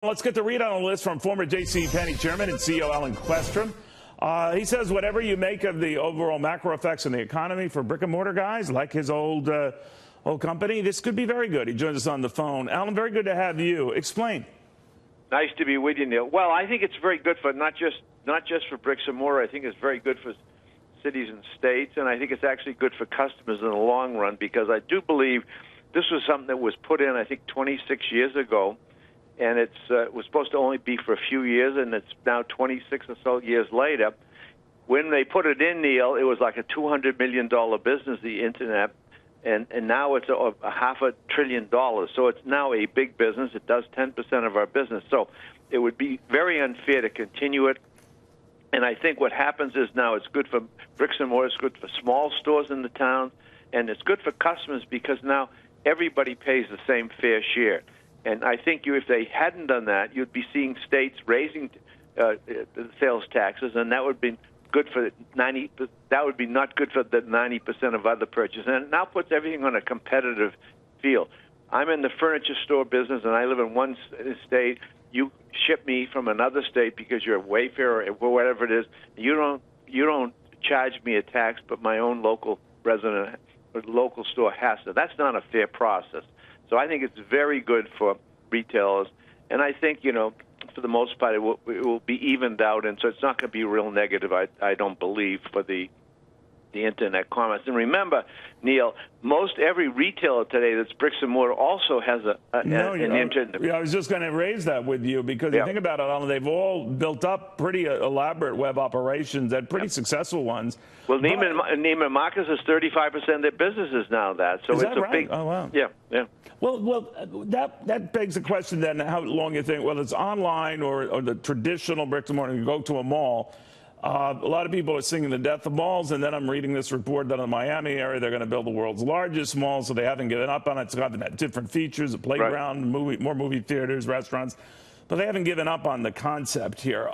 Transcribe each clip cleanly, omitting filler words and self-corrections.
Let's get the read on the list from former Penney chairman and CEO Alan Questrom. He says whatever you make of the overall macro effects on the economy for brick-and-mortar guys like his old company, this could be very good. He joins us on the phone. Alan, very good to have you. Explain. Nice to be with you, Neil. Well, I think it's very good for not just for bricks and mortar. I think it's very good for cities and states, and I think it's actually good for customers in the long run, because I do believe this was something that was put in, I think, 26 years ago. And it was supposed to only be for a few years, and it's now 26 or so years later. When they put it in, Neil, it was like a $200 million business, the Internet, and now it's a $500 billion. So it's now a big business. It does 10% of our business. So it would be very unfair to continue it. And I think what happens is now it's good for bricks and mortar, it's good for small stores in the towns, and it's good for customers because now everybody pays the same fair share. And I think if they hadn't done that, you'd be seeing states raising sales taxes, and that would be good for 90. That would be not good for the 90% of other purchases, and it now puts everything on a competitive field. I'm in the furniture store business, and I live in one state. You ship me from another state because you're a wayfarer or whatever it is. You don't charge me a tax, but my own local resident or local store has to. That's not a fair process. So I think it's very good for retailers, and I think, for the most part, it will be evened out, and so it's not going to be real negative, I don't believe, for the Internet commerce. And remember, Neil, most every retailer today that's bricks and mortar also has an Internet. Yeah, I was just going to raise that with you, because you think about it, Alan, they've all built up pretty elaborate web operations and pretty successful ones. Well, Neiman Marcus is 35% of their business is now that. So is it's that right? Big. Oh, wow. Yeah. Well, that begs the question then, how long you think, whether it's online or the traditional bricks and mortar, you go to a mall. A lot of people are singing the death of malls, and then I'm reading this report that in the Miami area they're going to build the world's largest mall, so they haven't given up on it. It's got different features, a playground, more movie theaters, restaurants, but they haven't given up on the concept here.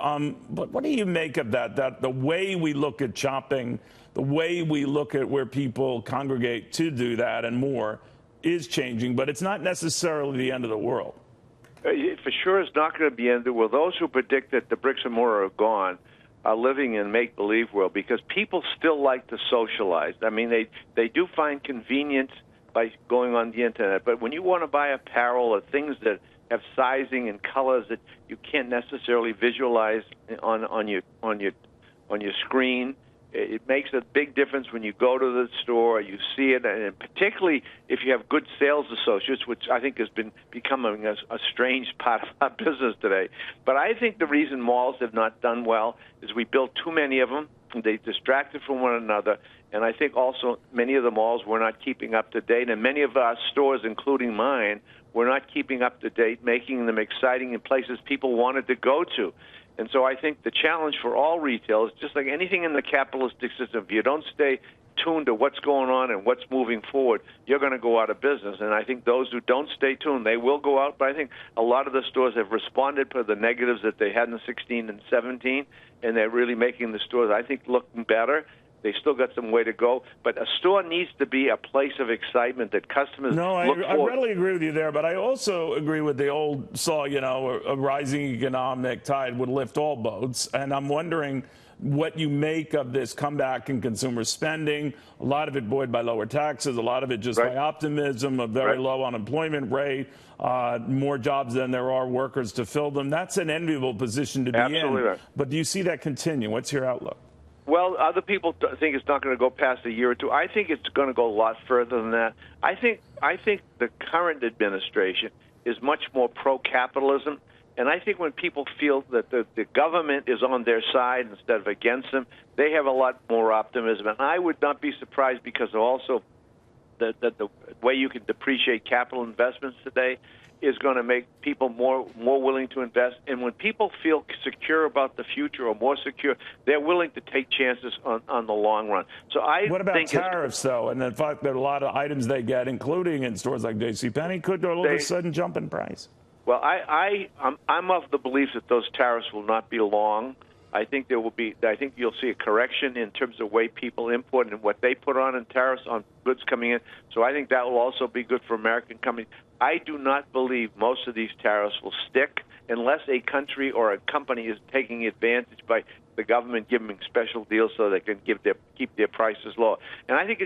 But what do you make of that the way we look at shopping, the way we look at where people congregate to do that and more is changing, but it's not necessarily the end of the world? For sure it's not going to be the end of the world. Those who predict that the bricks and mortar are gone are living in make-believe world, because people still like to socialize. I mean, they do find convenience by going on the Internet, but when you want to buy apparel or things that have sizing and colors that you can't necessarily visualize on your screen, it makes a big difference when you go to the store, you see it, and particularly if you have good sales associates, which I think has been becoming a strange part of our business today. But I think the reason malls have not done well is we built too many of them, and they distracted from one another, and I think also many of the malls were not keeping up to date, and many of our stores, including mine, were not keeping up to date, making them exciting in places people wanted to go to. And so I think the challenge for all retailers, just like anything in the capitalistic system, if you don't stay tuned to what's going on and what's moving forward, you're going to go out of business. And I think those who don't stay tuned, they will go out. But I think a lot of the stores have responded to the negatives that they had in 16 and 17, and they're really making the stores, I think, looking better. They still got some way to go, but a store needs to be a place of excitement that customers look for. I readily agree with you there, but I also agree with the old saw, a rising economic tide would lift all boats, and I'm wondering what you make of this comeback in consumer spending, a lot of it buoyed by lower taxes, a lot of it just by optimism, a very low unemployment rate, more jobs than there are workers to fill them. That's an enviable position to be in. Right. But do you see that continue? What's your outlook? Well, other people think it's not going to go past a year or two. I think it's going to go a lot further than that. I think the current administration is much more pro-capitalism, and I think when people feel that the government is on their side instead of against them, they have a lot more optimism. And I would not be surprised, because of also the way you can depreciate capital investments today is going to make people more willing to invest. And when people feel secure about the future, or more secure, they're willing to take chances on the long run. So what about tariffs, though, and the fact that a lot of items they get, including in stores like Penney, could all of a sudden jump in price? Well, I'm of the belief that those tariffs will not be long. I think you'll see a correction in terms of the way people import and what they put on in tariffs on goods coming in. So I think that will also be good for American companies. I do not believe most of these tariffs will stick, unless a country or a company is taking advantage by the government giving special deals so they can keep their prices low. And I think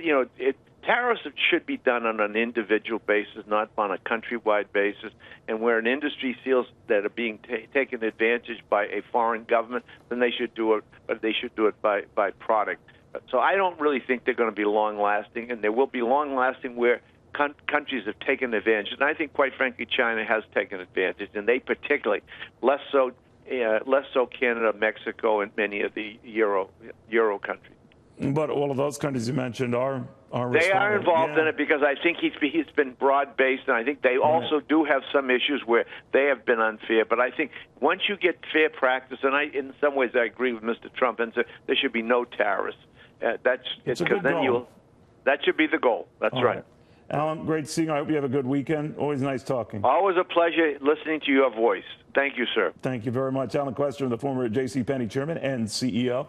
tariffs should be done on an individual basis, not on a countrywide basis. And where an industry feels that are being taken advantage by a foreign government, then they should do it. But they should do it by product. So I don't really think they're going to be long-lasting, and there will be long-lasting where countries have taken advantage. And I think, quite frankly, China has taken advantage, and they particularly, less so Canada, Mexico, and many of the Euro countries. But all of those countries you mentioned are they are involved in it because I think he's been broad-based, and I think they also do have some issues where they have been unfair. But I think once you get fair practice, and in some ways I agree with Mr. Trump, and so there should be no tariffs. That should be the goal. That's right. Alan, great seeing you. I hope you have a good weekend. Always nice talking. Always a pleasure listening to your voice. Thank you, sir. Thank you very much. Alan Questrom, the former J.C. Penney chairman and CEO.